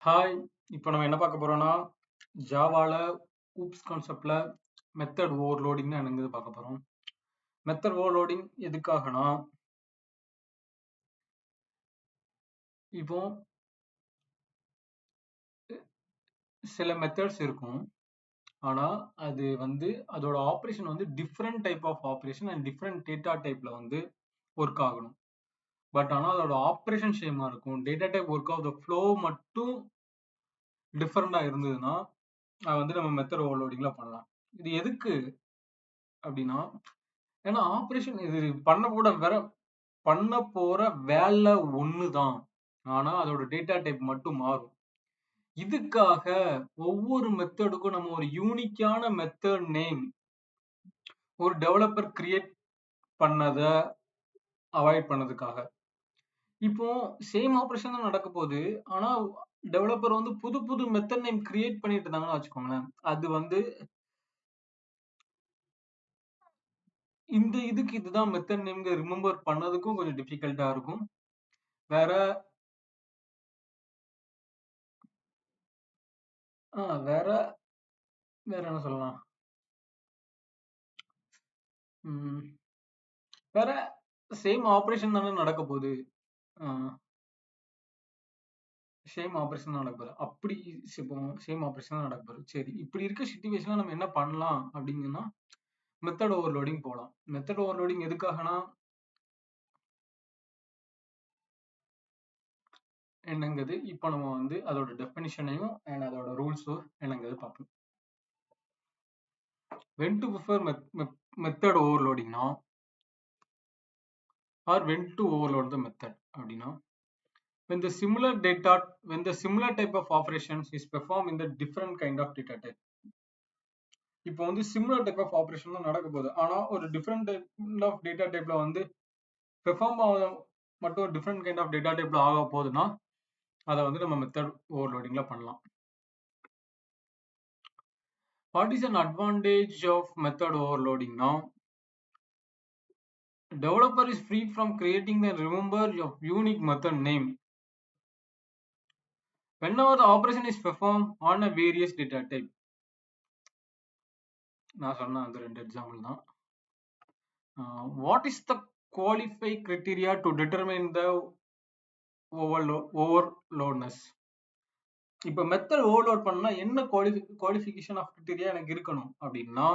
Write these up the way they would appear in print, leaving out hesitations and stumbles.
Hi. இப்போ நம்ம என்ன பார்க்க போறோம்னா, ஜாவால ஊப்ஸ் கான்செப்ட்ல மெத்தட் ஓவர்லோடிங்னு என்னங்கிறது பார்க்க போறோம். மெத்தட் ஓவர்லோடிங் எதுக்காகனா, இப்போ சில மெத்தட்ஸ் இருக்கும். ஆனா அது அதோட operation different type of operation and different data டைப்ல ஒர்க் ஆகணும். பட் ஆனா அதோட ஆப்ரேஷன் சேமா இருக்கும். Data type work of the flow மட்டும் டிஃப்ரெண்டா இருந்ததுன்னா, அது நம்ம மெத்தட் ஓவர்லோடிங்ல பண்ணலாம். இது எதுக்கு அப்படின்னா, ஏன்னா ஆப்ரேஷன் இது பண்ண போற வேலை ஒண்ணுதான். ஆனா அதோட டேட்டா டைப் மட்டும் மாறும். இதுக்காக ஒவ்வொரு மெத்தடுக்கும் நம்ம ஒரு யூனிக்கான மெத்தட் நேம் ஒரு டெவலப்பர் கிரியேட் பண்ணத அவாய்ட் பண்ணதுக்காக. இப்போ சேம் ஆபரேஷன் தான் நடக்க போகுது. ஆனா டெவலப்பர் புது புது மெத்தட் நேம் கிரியேட் பண்ணிட்டு இருந்தாங்கன்னு வச்சுக்கோங்களேன். அது இதுதான் மெத்தட் நேம் ரிமெம்பர் பண்ணதுக்கும் கொஞ்சம் டிஃபிகல்ட்டா இருக்கும். வேற வேற வேற என்ன சொல்லலாம்? ம், வேற சேம் ஆபரேஷன் தானே நடக்க போகுது. சேம் ஆபரேஷன் தான் நடக்க போகுது. அப்படி இப்போ சேம் ஆபரேஷன் தான் நடக்க போகுது. சரி, இப்படி இருக்க சிச்சுவேஷன்ல நம்ம என்ன பண்ணலாம் அப்படிங்கன்னா, மெத்தட் ஓவர்லோடிங் போகலாம். மெத்தட் ஓவர்லோடிங் எதுக்காகனா என்னங்கிறது இப்போ நம்ம அதோட டெஃபினிஷனையும் அண்ட் அதோட ரூல்ஸும் என்னங்கிறது பார்ப்போம். when to prefer method overloading now or when to overload the method அப்படின்னா, when the similar type of operations is performed in the different kind of data type. இப்போ சிமிலர் டைப் ஆஃப் ஆபரேஷன் தான் நடக்க போகுது. ஆனா ஒரு different type of data டைப்ல perform ஆக மட்டும் டிஃப்ரெண்ட் கைண்ட் ஆஃப் டேட்டா டைப்ல ஆக போகுதுன்னா அதை நம்ம மெத்தட் ஓவர்லோடிங்ல பண்ணலாம். What is an advantage of method overloading now? Developer is free from creating and remember your unique method name whenever the operation is performed on a various data type. நான் சொன்ன அந்த ரெண்டு எக்ஸாம்பிள் தான். What is the qualify criteria to determine the overloadness? இப்போ method overload பண்ணா என்ன qualification of criteria எனக்கு இருக்கணும் அப்படின்னா,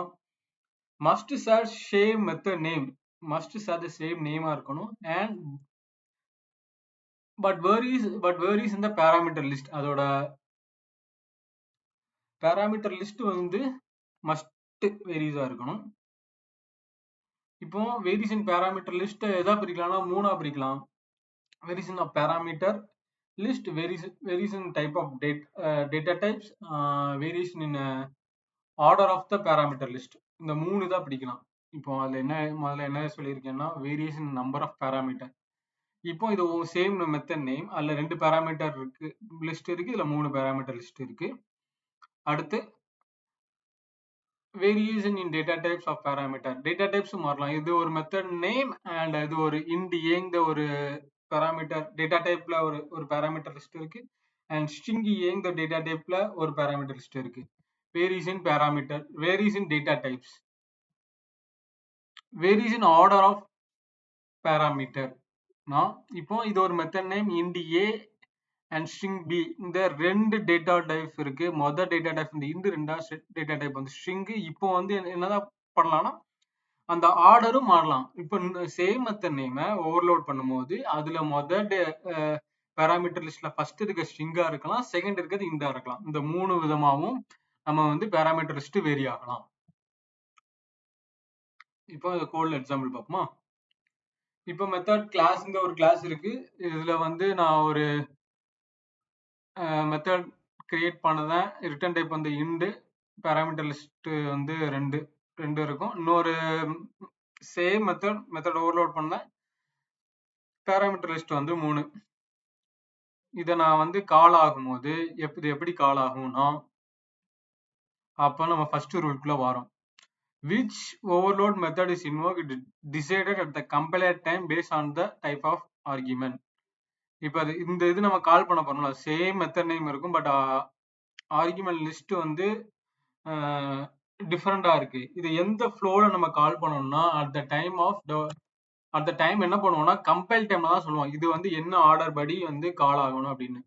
must share same method name, must share the சேம் நேமா இருக்கணும். அண்ட் பட் வேரிஸ் இந்த பேராமீட்டர் லிஸ்ட், அதோட பேராமீட்டர் லிஸ்ட் மஸ்ட் வேரிஸா இருக்கணும். இப்போ வேரிஸ் இன் பேராமீட்டர் லிஸ்ட் எதா பிரிக்கலாம்னா மூணா பிரிக்கலாம். Varies in parameter list, varies in type of data types, variation in order of the parameter list. இந்த மூணு தான் பிடிக்கலாம். இப்போ அதுல முதல்ல என்ன சொல்லியிருக்கேன்னா, வேரியேஷன் நம்பர் ஆஃப் பேராமீட்டர். இப்போ இது சேம் மெத்தட் நேம், அதுல 2 பேராமீட்டர் இருக்கு லிஸ்ட் இருக்கு, இதுல 3 பேராமீட்டர் லிஸ்ட் இருக்கு. அடுத்து variation in data types of parameter, data types மாறலாம். இது ஒரு மெத்தட் நேம் அண்ட் இது ஒரு இண்ட் ஏங்கிற ஒரு பேராமீட்டர் டேட்டா டைப்ல ஒரு பேராமீட்டர் லிஸ்ட் இருக்கு. அண்ட் ஸ்ட்ரிங் ஏங்கிற டேட்டா டைப்ல ஒரு பேராமீட்டர் லிஸ்ட் இருக்கு. Varies in parameter, varies in data types, varies in order of parameter. இப்போ இது ஒரு method name int a and string b, இந்த ரெண்டு டேட்டா டைப் இருக்கு. மொதல் டேட்டா டைப் இந்த இண்ட், ரெண்டாவது டேட்டா டைப் ஸ்ட்ரிங். இப்போ என்னதான் பண்ணலாம்னா அந்த ஆர்டரும் மாறலாம். இப்போ சேம் மெத்தட் நேமை ஓவர்லோட் பண்ணும்போது அதுல மொதல் பேராமீட்டர் லிஸ்ட்ல ஃபர்ஸ்ட் இருக்க ஸ்ட்ரிங்கா இருக்கலாம், செகண்ட் இருக்கிறது இண்டா இருக்கலாம். இந்த மூணு விதமாவும் நம்ம பேராமீட்டர் லிஸ்ட் வேரி ஆகலாம். இப்போ கோட்ல எக்ஸாம்பிள் பார்ப்போமா? இப்போ மெத்தட் கிளாஸ்ங்க ஒரு கிளாஸ் இருக்கு. இதுல நான் ஒரு மெத்தட் கிரியேட் பண்ணதேன். ரிட்டர்ன் டைப் இண்ட், பேராமீட்டர் லிஸ்ட் ரெண்டு இருக்கும். இன்னொரு சேம் மெத்தட் ஓவர்லோட் பண்ண பேராமீட்டர் லிஸ்ட் 3. இதை நான் கால் ஆகும்போது எப்படி கால் ஆகும்னா, அப்போ நம்ம ஃபர்ஸ்ட் ரூல்குள்ள வரோம். which overload method is invoked decided at the compiler time based on the type of argument. இப்ப இந்த இது நம்ம கால் பண்ண போறோம்ல, சேம் மெத்தட் நேம் இருக்கும். பட் ஆர்குமெண்ட் லிஸ்ட் வந்து டிஃப்ரெண்டா இருக்கு. இது எந்த ஃப்ளோல நம்ம கால் பண்ணோம்னா அட் த டைம் என்ன பண்ணுவோம்னா கம்பைல் டைம்ல தான் சொல்லுவோம். இது வந்து என்ன ஆர்டர் படி வந்து கால் ஆகணும் அப்படின்னு.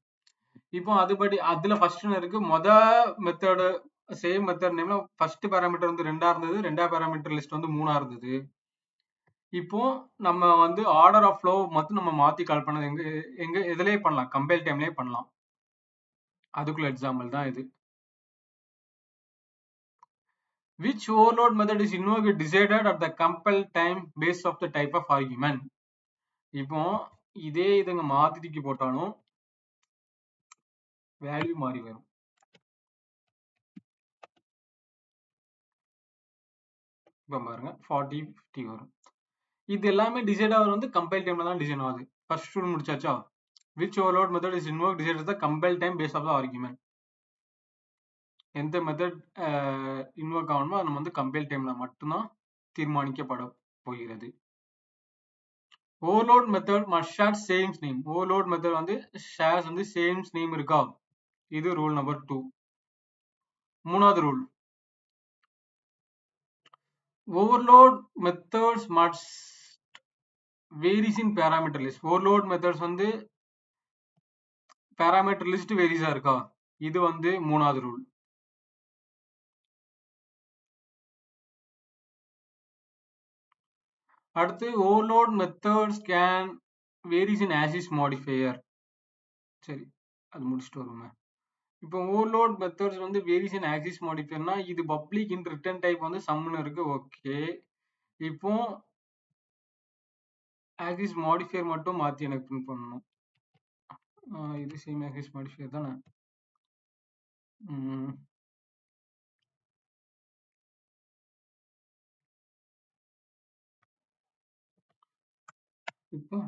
இப்போ அதுபடி அதுல ஃபர்ஸ்ட் இருக்கு. மெத்தடு சேம் மெத்தட் நேம்ல ஃபர்ஸ்ட் பேராமீட்டர் வந்து 2 இருந்தது. 2 பேராமீட்டர் லிஸ்ட் வந்து 3 இருந்தது. இப்போ நம்ம வந்து ஆர்டர் ஆஃப் ஃப்ளோ மட்டும் நம்ம மாத்தி கால் பண்ணது எங்க எங்க எதுலயே பண்ணலாம், கம்பைல் டைம்லயே பண்ணலாம். அதுக்குள்ள எக்ஸாம்பிள் தான் இது. Which overload method is invoked decided at the compile time based of the type of argument. இப்போ இதே இதுங்க மாத்திக்கு போட்டாலும் வேல்யூ மாறி வரும். இப்ப பாருங்க 40 50 வரும். இது எல்லாமே டிசைட் ஆகிறது வந்து கம்பைல் டைம்ல தான் டிசைன் ஆகுது. ஃபர்ஸ்ட் ரூல் முடிச்சாச்சா? which overload method is invoked decided at the compile time based of the argument. எந்த மெத்தட் இன்வோக் ஆகணுமோ அது நம்ம வந்து கம்பைல் டைம்ல மட்டும்தான் தீர்மானிக்கப்பட போகிறது. Overload method must share same name. Overload method வந்து ஷேர்ஸ் வந்து சேம்ஸ் நேம் இருக்கா? இது ரூல் நம்பர் 2. மூணாவது rule, overload methods must varies in parameter list. Overload methods வந்து பேராமீட்டர் லிஸ்ட் வேரிஸா இருக்கா? இது வந்து மூணாவது ரூல். அடுத்து overload methods can varies in access modifier. சரி, அது முடிச்சுட்டு வருவோமே. இப்போ ஓவர்லோட் மெத்தட்ஸ் வந்து வேரிஸ் இன் ஆக்சிஸ் மாடிஃபையர்னா இது பப்ளிக் இன் ரிட்டர்ன் டைப் வந்து சம்னு இருக்கு. ஓகே, இப்போ ஆக்சிஸ் மாடிஃபையர் மட்டும் மாத்தி எனக்கு பிரிண்ட் பண்ணணும். இது சேம் ஆக்சிஸ் மாடிஃபையர் தானே. இப்போ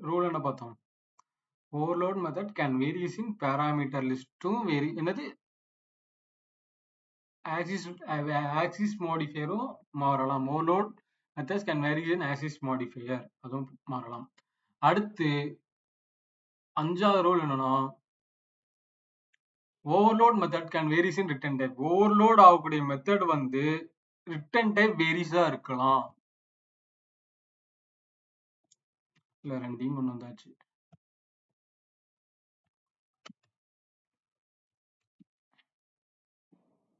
ரூல் என்ன பார்த்தோம்? Overload method can varies in parameter லிஸ்ட்டும் வேரி என்னது ஆக்சிஸ் மாடிஃபையரும் மாறலாம். Overload methods can varies in access modifier, அதுவும் மாறலாம். அடுத்து அஞ்சாவது ரூல் என்னன்னா overload method can varies in return type. Overload ஆகக்கூடிய மெத்தட் வந்து ரிட்டர்ன் டைப் வேரிஸா இருக்கலாம். இல்ல ரெண்டையும் கொண்டு வந்தாச்சு.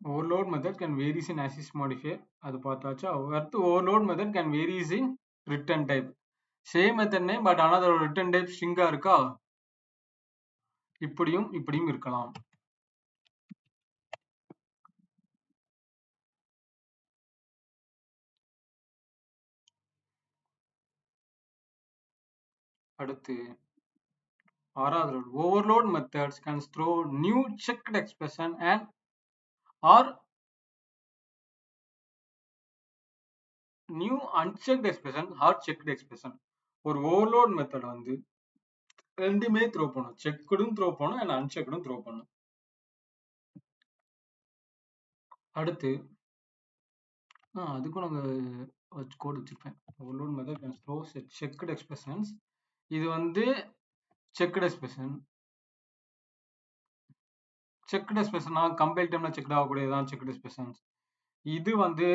Overload method can varies in access modifier, அது பார்த்தாச்சா. அடுத்து overload method can varies in return type. Same method name but ஆனால் அதோட ரிட்டர்ன் டைப் ஸ்ட்ரிங்கா இருக்கா? இப்படியும் இப்படியும் இருக்கலாம். அடுத்து ஆறாவது rule, overload methods can throw new checked expression and or new unchecked expression or checked expression. ஒரு ஓவர்லோட் மெத்தட் வந்து ரெண்டுமே த்ரோ பண்ணும். செக்குடும் த்ரோ பண்ணும் அண்ட் அன்செக்குடும் த்ரோ பண்ணும். அடுத்து அதுக்கும் நாங்கள் கோட் வச்சிருப்பேன். Overload method can throw checked expressions. இது வந்து செக்டு எக்ஸ்பிரஷன். செக்டு எக்ஸ்பிரஷனா கம்பைல் டைம்ல செக்ட் ஆகக்கூடியதான் செக்டு எக்ஸ்பிரஷன்ஸ். இது வந்து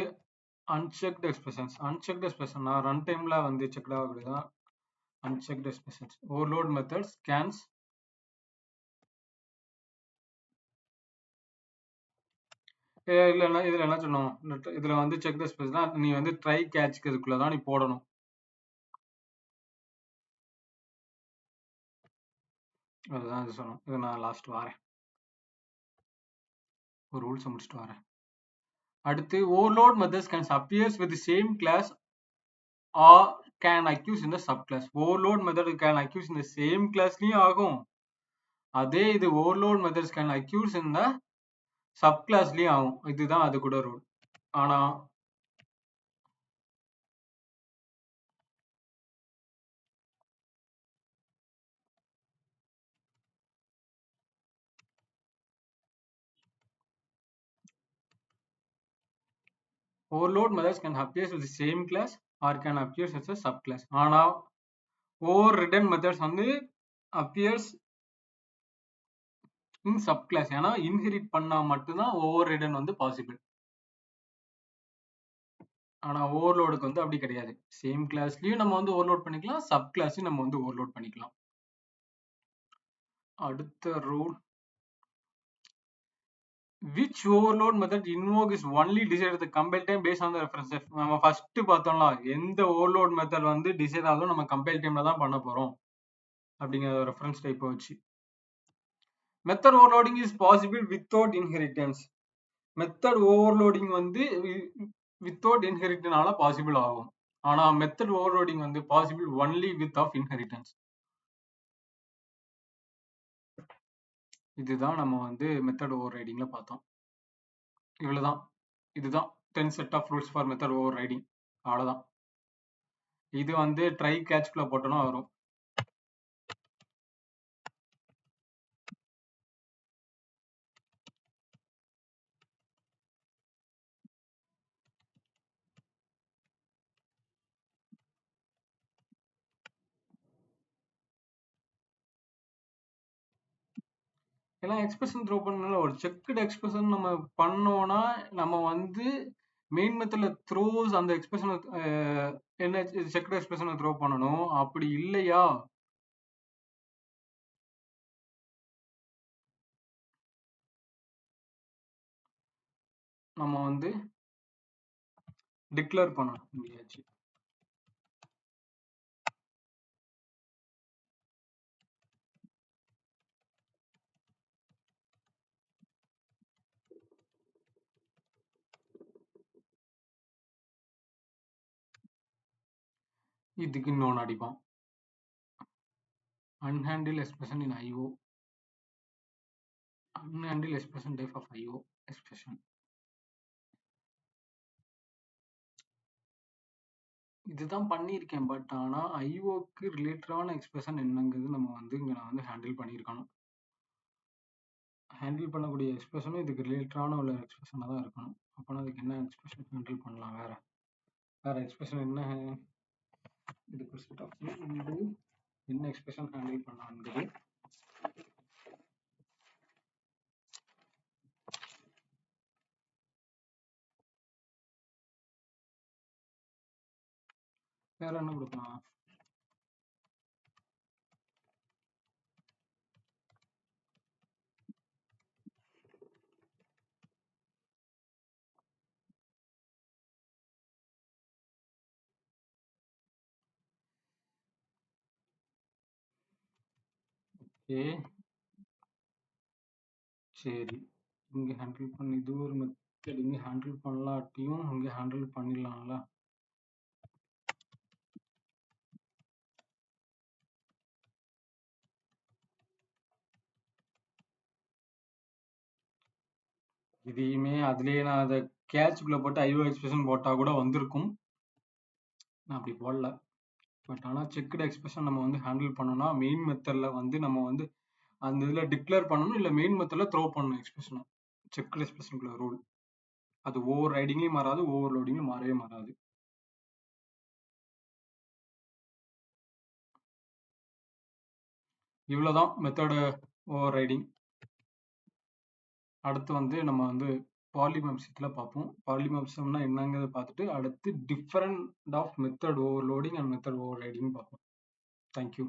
அன்செக்டு எக்ஸ்பிரஷன்ஸ். அன்செக்டு எக்ஸ்பிரஷனா ரன் டைம்ல வந்து செக்ட் ஆகக்கூடியதான் unchecked expressions. Overload methods scans இல்லைன்னா இதுல என்ன சொன்னோம், இதுல வந்து செக் த ஸ்பேஸ்னா நீ வந்து ட்ரை கேட்ச்க்கு இதுக்குள்ளதான் நீ போடணும். அதுதான் இது சொன்னோம். இது நான் லாஸ்ட் வரேன், ஒரு ரூல்ஸ் முடிச்சுட்டு வரேன். அடுத்து overload methods can appears with the same class or can accuse in the subclass. overload method can accuse in the same classலயும் ஆகும். அதே இது overload methods can accuse in the subclassலயும் ஆகும். இதுதான் அது கூட ரூல். ஆனா overload methods can appear with the same class or can appear as a subclass. ஆனா overridden methods வந்து appears in subclass. ஏன்னா inherit பண்ணா மட்டும்தான் overridden வந்து possible. ஆனா ஓவர்லோடுக்கு வந்து அப்படி கிடையாது. சேம் கிளாஸ்லயும் நம்ம வந்து ஓவர்லோட் பண்ணிக்கலாம், சப் கிளாஸையும் நம்ம வந்து ஓவர்லோட் பண்ணிக்கலாம். அடுத்த rule, which overload method invoke is only decided the compile time based on the reference. நம்ம ஃபர்ஸ்ட் பார்த்தோம்ல, எந்த ஓவர்லோட் மெத்தட் வந்து டிசைட் ஆகும் நம்ம கம்பைல் டைம்ல தான் பண்ண போறோம் அப்படிங்கிற ரெஃபரன்ஸ் டைப் வச்சு. Method overloading is possible without inheritance. Method overloading வந்து வித்தவுட் இன்ஹெரிட்டனால பாசிபிள் ஆகும். ஆனா மெத்தட் ஓவர்லோடிங் வந்து possible only with of inheritance. இதுதான் நம்ம வந்து மெத்தட் ஓவர் ரைடிங்ல பார்த்தோம். இவ்வளவுதான். இதுதான் 10 set of rules for method overriding. அவ்வளவுதான். இது வந்து ட்ரை கேட்ச்குள்ள போட்டோம்னா வரும். ஏன்னா எக்ஸ்பிரஷன் த்ரோ பண்ணல, ஒரு செக்டு எக்ஸ்பிரஷன் நம்ம பண்ணோம்னா நம்ம வந்து மெயின் மெத்தட்ல த்ரோஸ் அந்த எக்ஸ்பிரஷனை என்ன செக்டு எக்ஸ்பிரஷனை த்ரோ பண்ணணும். அப்படி இல்லையா நம்ம வந்து டிக்ளேர் பண்ணணும். இங்கேயாச்சு இதுக்கு இன்னொன்று அடிப்பான், unhandle expression in IO, unhandle expression type of IO expression. இதுதான் பண்ணியிருக்கேன். பட் ஆனா ஐஓக்கு ரிலேட்டடான எக்ஸ்பிரஷன் என்னங்கிறது நம்ம வந்து இங்க நான் வந்து ஹேண்டில் பண்ணியிருக்கணும். ஹேண்டில் பண்ணக்கூடிய எக்ஸ்பிரஷனும் இதுக்கு ரிலேட்டடான உள்ள எக்ஸ்பிரஷனாக தான் இருக்கணும். அப்போனா அதுக்கு என்ன எக்ஸ்பிரஷன் ஹேண்டில் பண்ணலாம், வேற எக்ஸ்பிரஷன் என்ன, இதுக்கு செட் ஆஃப் என்ன எக்ஸ்பிரஷன் ஹேண்டில் பண்ணலாம்ங்கிறது வேற என்ன கொடுக்கலாம். ஓகே சரி, இங்க ஹேண்டில் பண்ணி இது ஒரு மெத்தட் இங்க ஹேண்டில் பண்ணலாட்டியும் இங்க ஹேண்டில் பண்ணிடலாம்ல. இதையுமே அதுலயே நான் அதை கேட்ச்குள்ள போட்டு ஐஓ எக்ஸ்பிரஷன் போட்டா கூட வந்திருக்கும். நான் அப்படி போடல. பட் ஆனால் செக்டு எக்ஸ்பிரஷன் நம்ம வந்து ஹேண்டில் பண்ணோம்னா மெயின் மெத்தட்ல வந்து நம்ம வந்து அந்த இதில் டிக்ளேர் பண்ணணும், இல்லை மெயின் மெத்தட்ல த்ரோ பண்ணணும் எக்ஸ்பிரஷனை. செக்டு எக்ஸ்பிரஷனுக்குள்ள ரூல் அது ஓவர் ரைடிங்லையும் மாறாது, ஓவர்லோடிங்லையும் மாறவே மாறாது. இவ்வளோதான் மெத்தடு ஓவர் ரைடிங். அடுத்து வந்து நம்ம வந்து பாலிமார்பிசத்தில் பார்ப்போம். பாலிமார்பிசம்னா என்னங்கிறத பார்த்துட்டு அடுத்து different of method overloading and method overriding பார்ப்போம். தேங்க்யூ.